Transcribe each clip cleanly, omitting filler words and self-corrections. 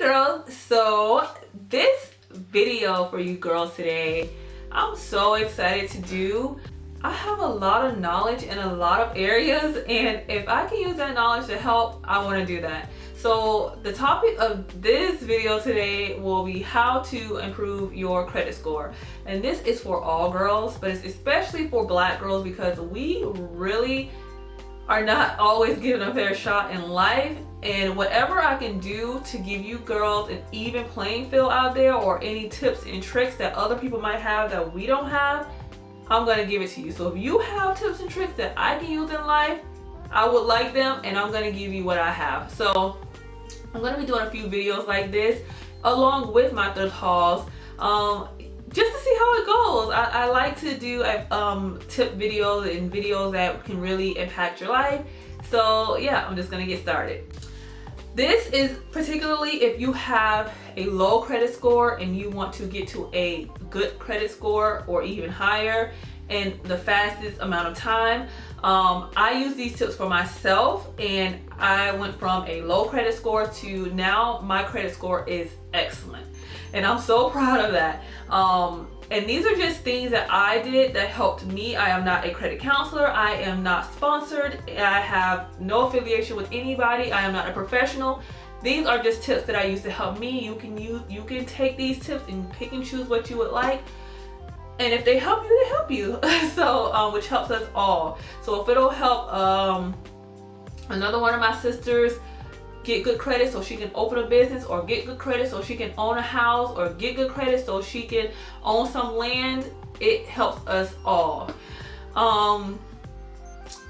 girls, so this video for you girls today, I'm so excited to do. I have a lot of knowledge in a lot of areas, and if I can use that knowledge to help, I want to do that. So the topic of this video today will be how to improve your credit score. And this is for all girls, but it's especially for Black girls because we really are not always given a fair shot in life. And whatever I can do to give you girls an even playing field out there, or any tips and tricks that other people might have that we don't have, I'm gonna give it to you. So if you have tips and tricks that I can use in life, I would like them, and I'm gonna give you what I have. So I'm gonna be doing a few videos like this along with my thrift hauls, just to see how it goes. I like to do tip videos and videos that can really impact your life. So yeah, I'm just gonna get started. This is particularly if you have a low credit score and you want to get to a good credit score or even higher in the fastest amount of time. I use these tips for myself, and I went from a low credit score to now my credit score is excellent. And I'm so proud of that. And these are just things that I did that helped me. I am not a credit counselor. I am not sponsored. I have no affiliation with anybody. I am not a professional. These are just tips that I use to help me. You can take these tips and pick and choose what you would like. And if they help you, they help you. So, which helps us all. So if it'll help another one of my sisters get good credit so she can open a business, or get good credit so she can own a house, or get good credit so she can own some land, it helps us all.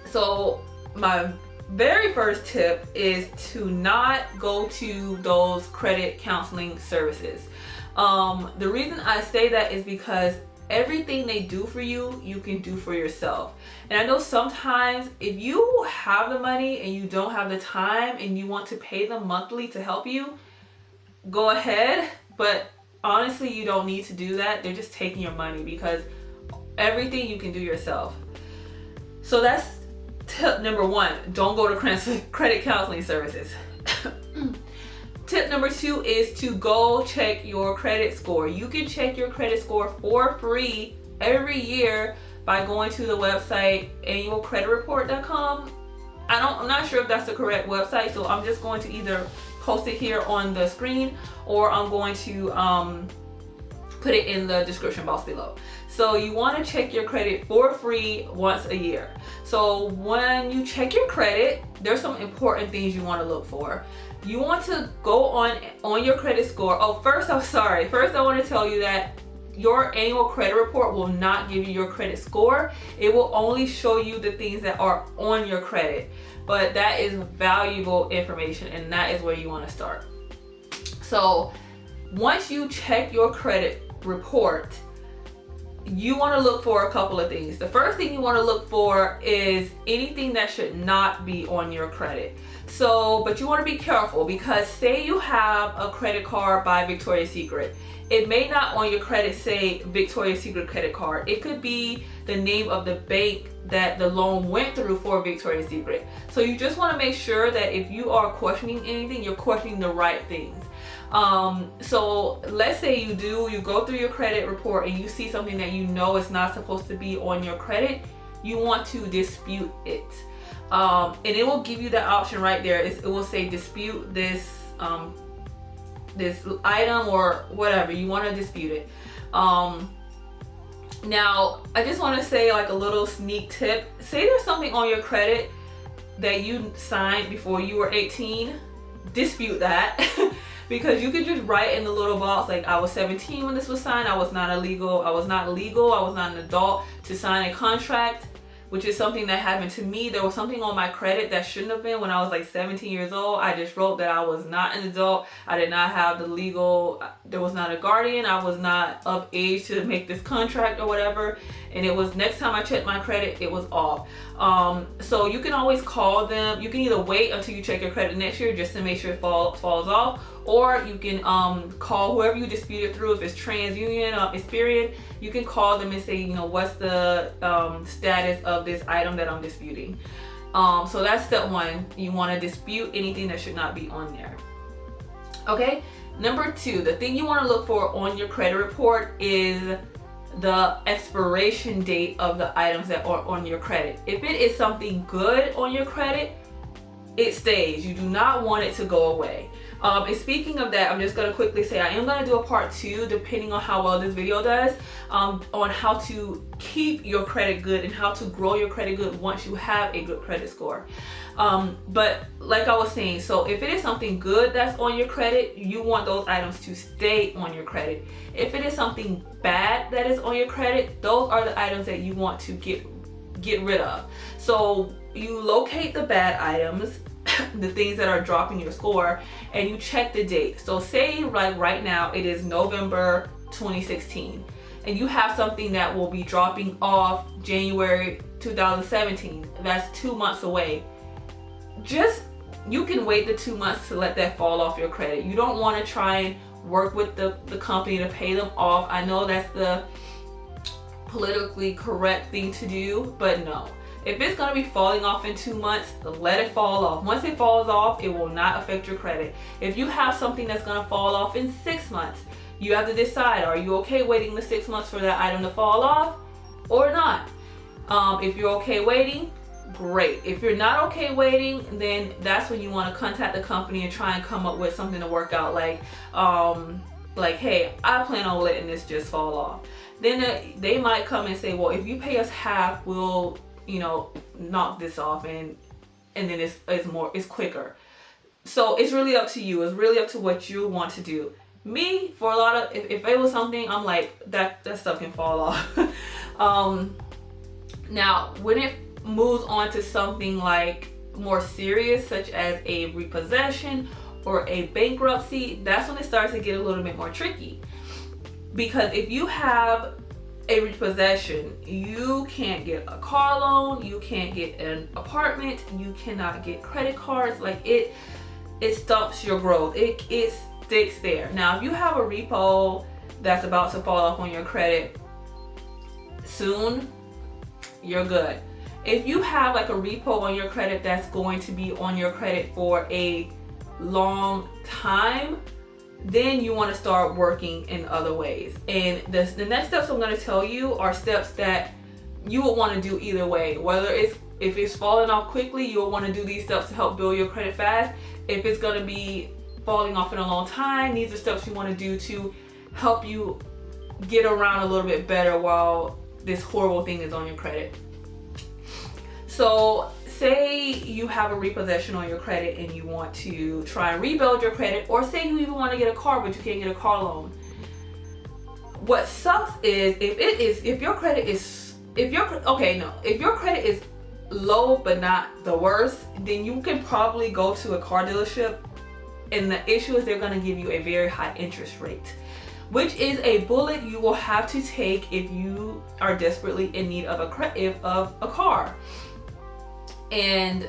So my very first tip is to not go to those credit counseling services. The reason I say that is because everything they do for you, you can do for yourself. And I know sometimes if you have the money and you don't have the time and you want to pay them monthly to help you, go ahead. But honestly, you don't need to do that. They're just taking your money, because everything you can do yourself. So that's tip number one. Don't go to credit counseling services. Tip number two is to go check your credit score. You can check your credit score for free every year by going to the website annualcreditreport.com. I'm not sure if that's the correct website, so I'm just going to either post it here on the screen, or I'm going to put it in the description box below. So you want to check your credit for free once a year. So when you check your credit, there's some important things you want to look for. You want to go on your credit score. Oh, first I want to tell you that your annual credit report will not give you your credit score. It will only show you the things that are on your credit. But that is valuable information, and that is where you want to start. So once you check your credit report, you want to look for a couple of things. The first thing you want to look for is anything that should not be on your credit. But you want to be careful, because say you have a credit card by Victoria's Secret. It may not on your credit say Victoria's Secret credit card. It could be the name of the bank that the loan went through for Victoria's Secret. So you just want to make sure that if you are questioning anything, you're questioning the right things. So let's say you go through your credit report and you see something that you know is not supposed to be on your credit. You want to dispute it. And it will give you the option right there. It will say dispute this item or whatever. You want to dispute it. Now, I just want to say like a little sneak tip. Say there's something on your credit that you signed before you were 18. Dispute that. Because you can just write in the little box like, I was 17 when this was signed. I was not legal. I was not an adult to sign a contract, which is something that happened to me. There was something on my credit that shouldn't have been when I was like 17 years old. I just wrote that I was not an adult. I did not have there was not a guardian. I was not of age to make this contract or whatever. And it was, next time I checked my credit, it was off. So you can always call them. You can either wait until you check your credit next year just to make sure it falls off, or you can call whoever you dispute it through. If it's TransUnion or Experian, you can call them and say, you know, what's the status of this item that I'm disputing. So that's step one. You want to dispute anything that should not be on there. Okay, number 2, the thing you want to look for on your credit report is the expiration date of the items that are on your credit. If it is something good on your credit, it stays. You do not want it to go away. And speaking of that, I'm just going to quickly say I am going to do a part 2, depending on how well this video does, on how to keep your credit good and how to grow your credit good once you have a good credit score. But like I was saying, so if it is something good that's on your credit, you want those items to stay on your credit. If it is something bad that is on your credit, those are the items that you want to get rid of. So you locate the bad items, the things that are dropping your score, and you check the date. So say like right now it is November 2016 and you have something that will be dropping off January 2017. That's 2 months away. You can wait the 2 months to let that fall off your credit. You don't want to try and work with the company to pay them off. I know that's the politically correct thing to do, but no. If it's going to be falling off in 2 months, let it fall off. Once it falls off, it will not affect your credit. If you have something that's going to fall off in 6 months, you have to decide, are you okay waiting the 6 months for that item to fall off or not? If you're okay waiting, great. If you're not okay waiting, then that's when you want to contact the company and try and come up with something to work out, like hey, I plan on letting this just fall off. Then they might come and say, well, if you pay us half, we'll knock this off, and then it's quicker. So it's really up to you. It's really up to what you want to do. Me, for a lot of, if it was something, I'm like, that stuff can fall off. Now when it moves on to something like more serious, such as a repossession or a bankruptcy, that's when it starts to get a little bit more tricky. Because if you have a repossession, you can't get a car loan, you can't get an apartment, you cannot get credit cards. Like it stops your growth. It sticks there. Now, if you have a repo that's about to fall off on your credit soon, you're good. If you have like a repo on your credit that's going to be on your credit for a long time, then you want to start working in other ways. And the next steps I'm going to tell you are steps that you will want to do either way. If it's falling off quickly, you'll want to do these steps to help build your credit fast. If it's going to be falling off in a long time, these are steps you want to do to help you get around a little bit better while this horrible thing is on your credit. So say you have a repossession on your credit and you want to try and rebuild your credit, or say you even want to get a car but you can't get a car loan. What sucks is if your credit is low but not the worst, then you can probably go to a car dealership, and the issue is they're going to give you a very high interest rate, which is a bullet you will have to take if you are desperately in need of a car. And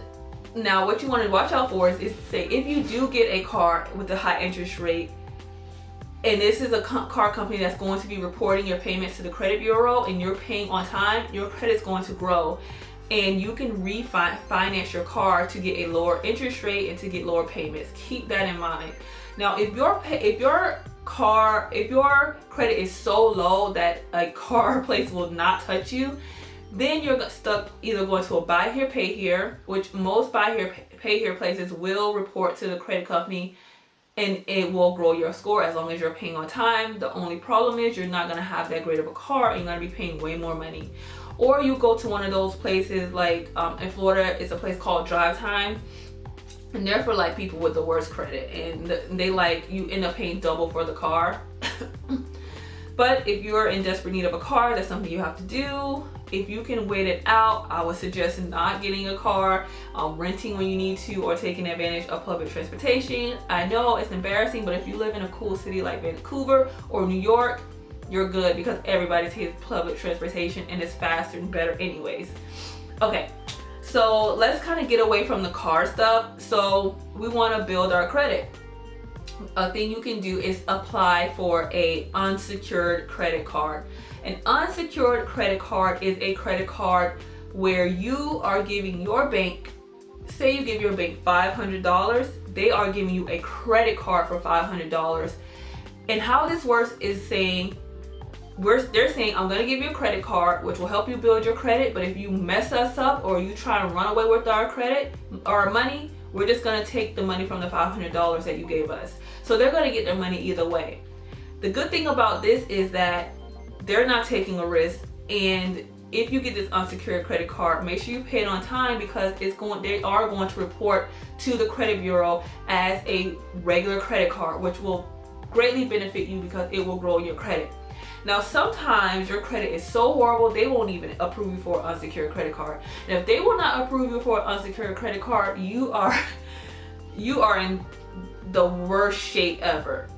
now what you want to watch out for is say if you do get a car with a high interest rate, and this is a car company that's going to be reporting your payments to the credit bureau and you're paying on time, your credit's going to grow, and you can refinance your car to get a lower interest rate and to get lower payments. Keep that in mind. Now, if your credit is so low that a car place will not touch you, then you're stuck either going to a buy here, pay here, which most buy here, pay here places will report to the credit company, and it will grow your score as long as you're paying on time. The only problem is you're not going to have that great of a car and you're going to be paying way more money. Or you go to one of those places like in Florida, it's a place called Drive Time, and they're for like people with the worst credit, and you end up paying double for the car. But if you're in desperate need of a car, that's something you have to do. If you can wait it out, I would suggest not getting a car, renting when you need to, or taking advantage of public transportation. I know it's embarrassing, but if you live in a cool city like Vancouver or New York, you're good because everybody takes public transportation and it's faster and better anyways. Okay, so let's kind of get away from the car stuff. So we want to build our credit. A thing you can do is apply for an unsecured credit card. An unsecured credit card is a credit card where you are giving your bank, say you give your bank $500, they are giving you a credit card for $500. And how this works is they're saying, I'm gonna give you a credit card, which will help you build your credit, but if you mess us up or you try to run away with our credit or our money, we're just gonna take the money from the $500 that you gave us. So they're gonna get their money either way. The good thing about this is that they're not taking a risk, and if you get this unsecured credit card, make sure you pay it on time, because they are going to report to the credit bureau as a regular credit card, which will greatly benefit you because it will grow your credit. Now, sometimes your credit is so horrible, they won't even approve you for an unsecured credit card. And if they will not approve you for an unsecured credit card, you are in the worst shape ever.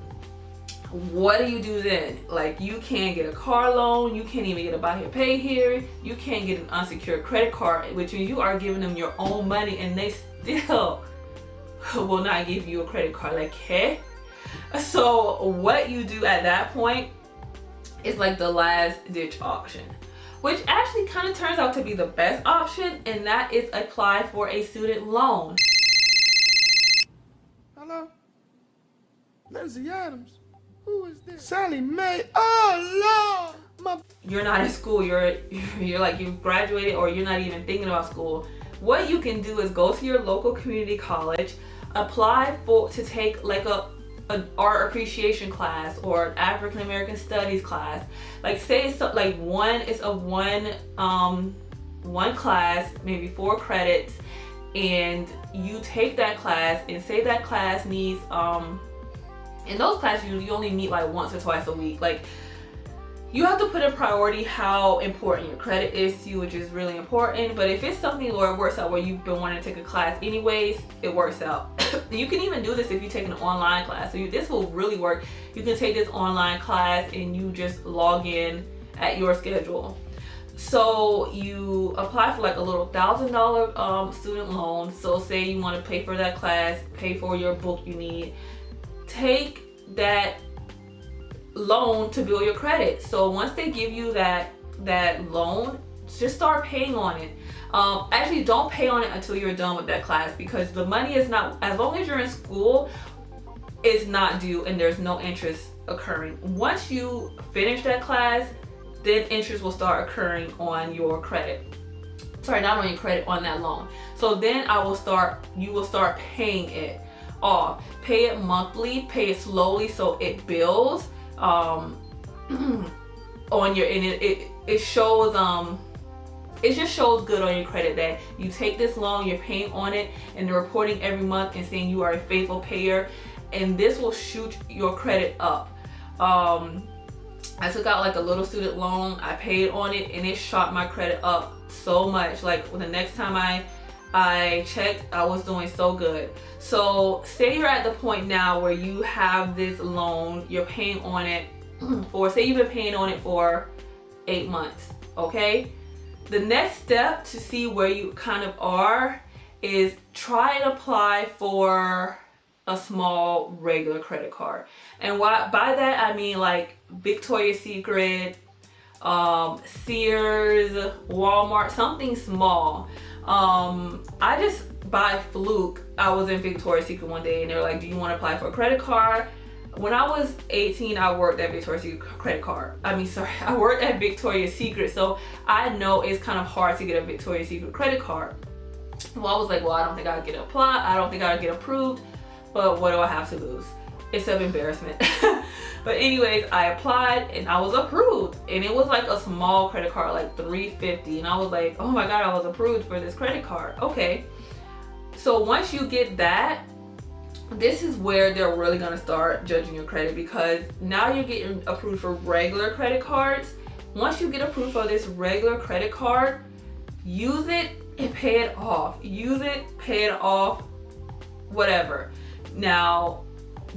What do you do then? Like, you can't get a car loan, you can't even get a buy here, pay here, you can't get an unsecured credit card, which means you are giving them your own money and they still will not give you a credit card. Like, hey? So what you do at that point is like the last ditch option, which actually kind of turns out to be the best option, and that is apply for a student loan. Hello? Lindsay Adams? Who is this? Sally Mae? Oh, Lord! You're not in school, you're like, you've graduated, or you're not even thinking about school. What you can do is go to your local community college, apply to take like an art appreciation class or an African American studies class. Like, say it's like one class, maybe 4 credits, and you take that class, and say that class needs in those classes you only meet like once or twice a week. Like, you have to put in priority how important your credit is to you, which is really important. But if it's something where it works out where you've been wanting to take a class anyways, it works out. You can even do this if you take an online class. So this will really work. You can take this online class and you just log in at your schedule. So you apply for like a little $1,000 student loan. So say you want to pay for that class, pay for your book you need, take that loan to build your credit. So once they give you that loan, just start paying on it. Actually, don't pay on it until you're done with that class, because the money is not, as long as you're in school, it's not due and there's no interest occurring. Once you finish that class, then interest will start occurring on your credit. Sorry, not on your credit, on that loan. So then you will start paying it off. Pay it monthly, pay it slowly so it builds on your, and it shows it just shows good on your credit that you take this loan, you're paying on it, and they're reporting every month and saying you are a faithful payer, and this will shoot your credit up. I took out like a little student loan, I paid on it, and it shot my credit up so much. Like, the next time I checked, I was doing so good. So say you're at the point now where you have this loan, you're paying on it for, say you've been paying on it for 8 months, okay? The next step to see where you kind of are is try and apply for a small regular credit card. And by that I mean like Victoria's Secret, Sears, Walmart, something small. I just, by fluke, I was in Victoria's Secret one day and they were like, do you want to apply for a credit card? When I was 18, I worked at Victoria's Secret credit card. I worked at Victoria's Secret, so I know it's kind of hard to get a Victoria's Secret credit card. Well, I was like, well, I don't think I'll get applied. I don't think I'll get approved, but what do I have to lose? Except embarrassment. But anyways, I applied and I was approved, and it was like a small credit card, like $350, and I was like, oh my God, I was approved for this credit card. Okay. So once you get that, this is where they're really gonna start judging your credit, because now you're getting approved for regular credit cards. Once you get approved for this regular credit card, use it and pay it off. Use it, pay it off, whatever. Now,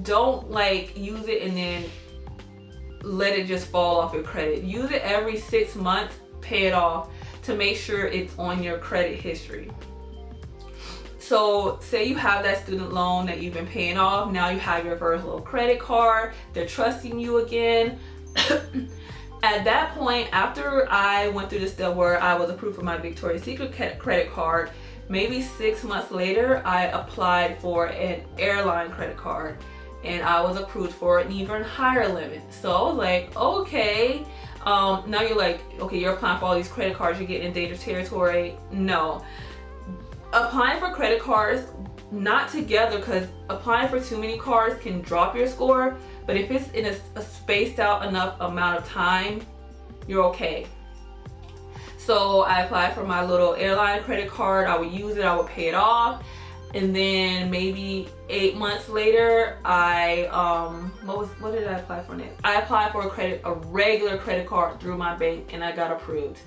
don't like use it and then let it just fall off your credit. Use it every 6 months, pay it off to make sure it's on your credit history. So say you have that student loan that you've been paying off, now you have your first little credit card, they're trusting you again. At that point, after I went through the step where I was approved for my Victoria's Secret credit card, maybe 6 months later, I applied for an airline credit card and I was approved for an even higher limit. So I was like, okay. Now you're like, okay, you're applying for all these credit cards, you're getting in dangerous territory. No. Applying for credit cards, not together, because applying for too many cards can drop your score. But if it's in a spaced out enough amount of time, you're okay. So I applied for my little airline credit card. I would use it, I would pay it off. And then maybe 8 months later, what did I apply for next? I applied for a regular credit card through my bank, and I got approved.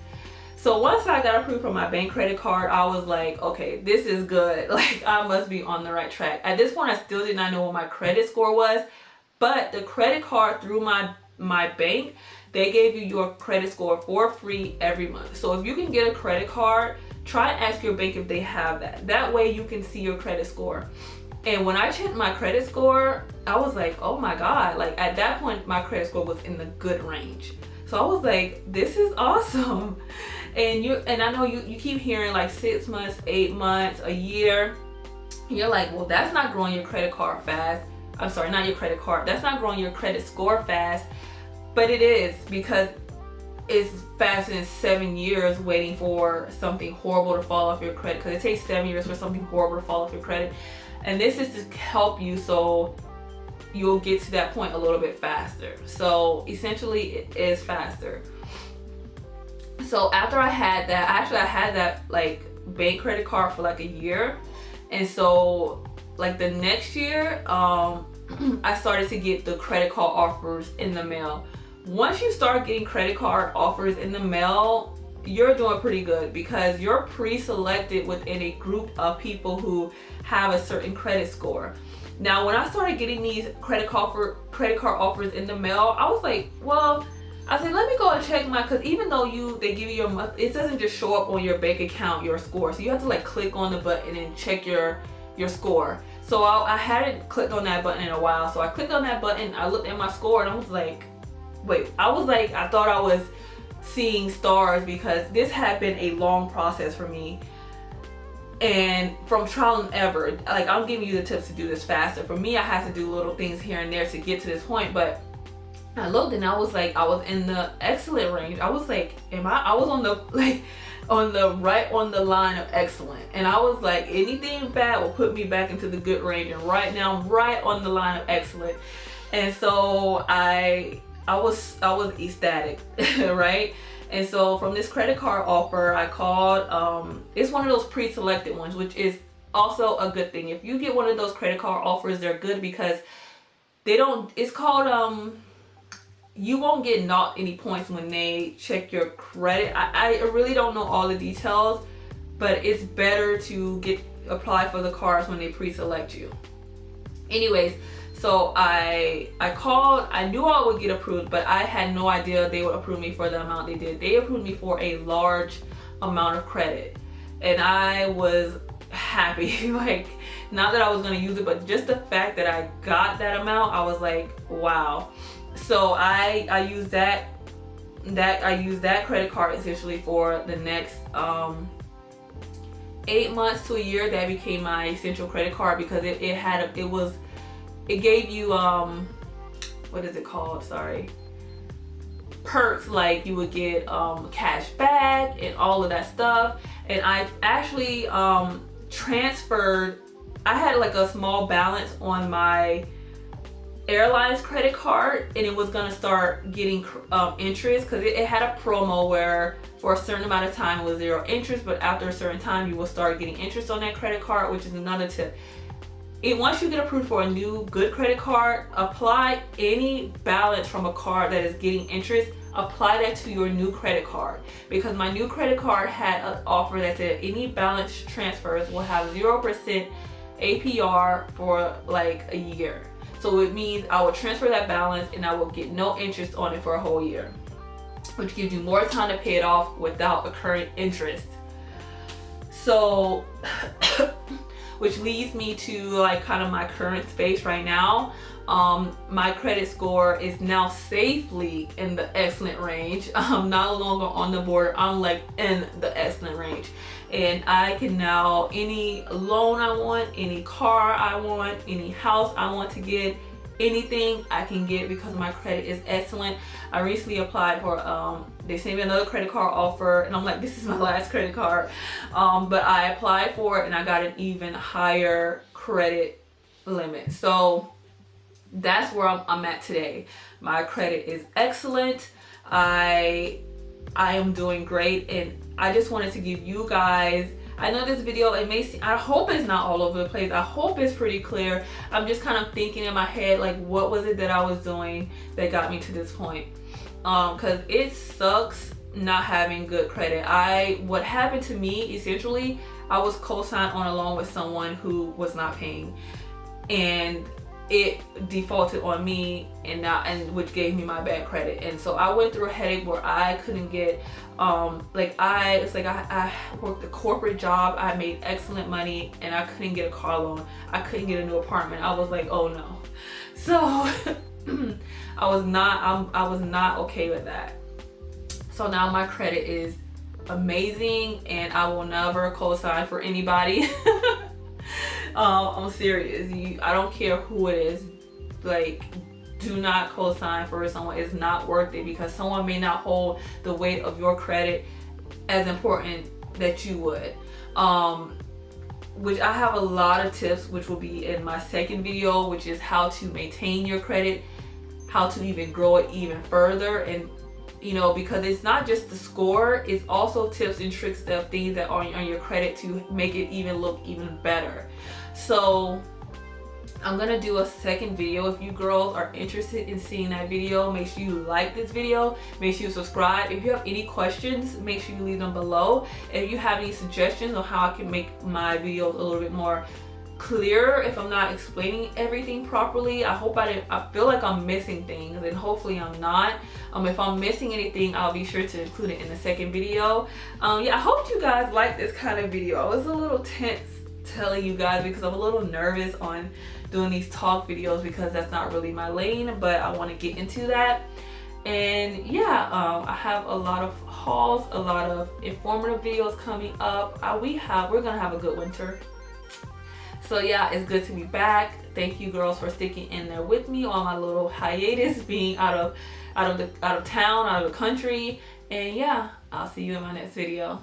So once I got approved for my bank credit card, I was like, okay, this is good. Like, I must be on the right track. At this point, I still did not know what my credit score was, but the credit card through my bank, they gave you your credit score for free every month. So if you can get a credit card, try and ask your bank if they have that. That way you can see your credit score. And when I checked my credit score, I was like, oh my God. Like, at that point, my credit score was in the good range. So I was like, this is awesome. And I know you keep hearing like 6 months, 8 months, a year. And you're like, well, that's not growing your credit card fast. I'm sorry, not your credit card. That's not growing your credit score fast. But it is, because it's faster than 7 years waiting for something horrible to fall off your credit. Because it takes 7 years for something horrible to fall off your credit. And this is to help you so you'll get to that point a little bit faster. So essentially it is faster. So after I had that, I had that like bank credit card for like a year. And so like the next year, I started to get the credit card offers in the mail. Once you start getting credit card offers in the mail, you're doing pretty good, because you're pre-selected within a group of people who have a certain credit score. Now, when I started getting these credit card offers in the mail, I was like, well, I said, let me go and check because even though they give you your month, it doesn't just show up on your bank account, your score. So you have to like click on the button and check your score. So I hadn't clicked on that button in a while. So I clicked on that button, I looked at my score, and I was like, wait, I thought I was seeing stars, because this had been a long process for me. And from trial and error, like, I'm giving you the tips to do this faster. For me, I had to do little things here and there to get to this point, but I looked and I was like, I was in the excellent range. I was like, I was on the line of excellent. And I was like, anything bad will put me back into the good range. And right now I'm right on the line of excellent. And so I was ecstatic, right? And so from this credit card offer, I called, it's one of those pre-selected ones, which is also a good thing. If you get one of those credit card offers, they're good because it's called, you won't get not any points when they check your credit. I really don't know all the details, but it's better to apply for the cards when they pre-select you. Anyways, so I called. I knew I would get approved, but I had no idea they would approve me for the amount they did. They approved me for a large amount of credit, and I was happy. Like, not that I was going to use it, but just the fact that I got that amount, I was like, wow. So I used that credit card essentially for the next 8 months to a year. That became my essential credit card because it gave you what is it called? Sorry. Perks, like you would get cash back and all of that stuff. And I actually transferred. I had like a small balance on my airlines credit card, and it was gonna start getting interest because it had a promo where for a certain amount of time it was 0 interest, but after a certain time you will start getting interest on that credit card, which is another tip. Once you get approved for a new good credit card, apply any balance from a card that is getting interest, apply that to your new credit card, because my new credit card had an offer that said any balance transfers will have 0% APR for like a year. So it means I will transfer that balance and I will get no interest on it for a whole year, which gives you more time to pay it off without accruing interest. So which leads me to like kind of my current space right now. My credit score is now safely in the excellent range. I'm no longer on the border, I'm like in the excellent range. And I can now, any loan I want, any car I want, any house I want to get, anything I can get because my credit is excellent. I recently applied for, they sent me another credit card offer, and I'm like, this is my last credit card. But I applied for it and I got an even higher credit limit. So that's where I'm at today. My credit is excellent. I am doing great, and I just wanted to give you guys, I know this video, it may seem, I hope it's not all over the place. I hope it's pretty clear. I'm just kind of thinking in my head, like, what was it that I was doing that got me to this point? Because it sucks not having good credit. What happened to me, essentially, I was co-signed on a loan with someone who was not paying, and it defaulted on me, and which gave me my bad credit. And so I went through a headache where I couldn't get I worked a corporate job, I made excellent money, and I couldn't get a car loan, I couldn't get a new apartment. I was like, oh no. So I was not okay with that. So now my credit is amazing, and I will never co-sign for anybody. I'm serious. I don't care who it is. Like, do not co-sign for someone. It's not worth it, because someone may not hold the weight of your credit as important that you would. Which I have a lot of tips, which will be in my second video, which is how to maintain your credit, how to even grow it even further. And you know, because it's not just the score, it's also tips and tricks of things that are on your credit to make it even look even better. So I'm gonna do a second video. If you girls are interested in seeing that video, make sure you like this video, make sure you subscribe. If you have any questions, make sure you leave them below. If you have any suggestions on how I can make my videos a little bit more clearer, if I'm not explaining everything properly, I feel like I'm missing things, and hopefully I'm not. If I'm missing anything, I'll be sure to include it in the second video. Yeah, I hope you guys like this kind of video. I was a little tense telling you guys because I'm a little nervous on doing these talk videos, because that's not really my lane, but I want to get into that. And yeah, I have a lot of hauls, a lot of informative videos coming up. We're gonna have a good winter. So yeah, it's good to be back. Thank you girls for sticking in there with me on my little hiatus, being out of town, out of the country. And yeah, I'll see you in my next video.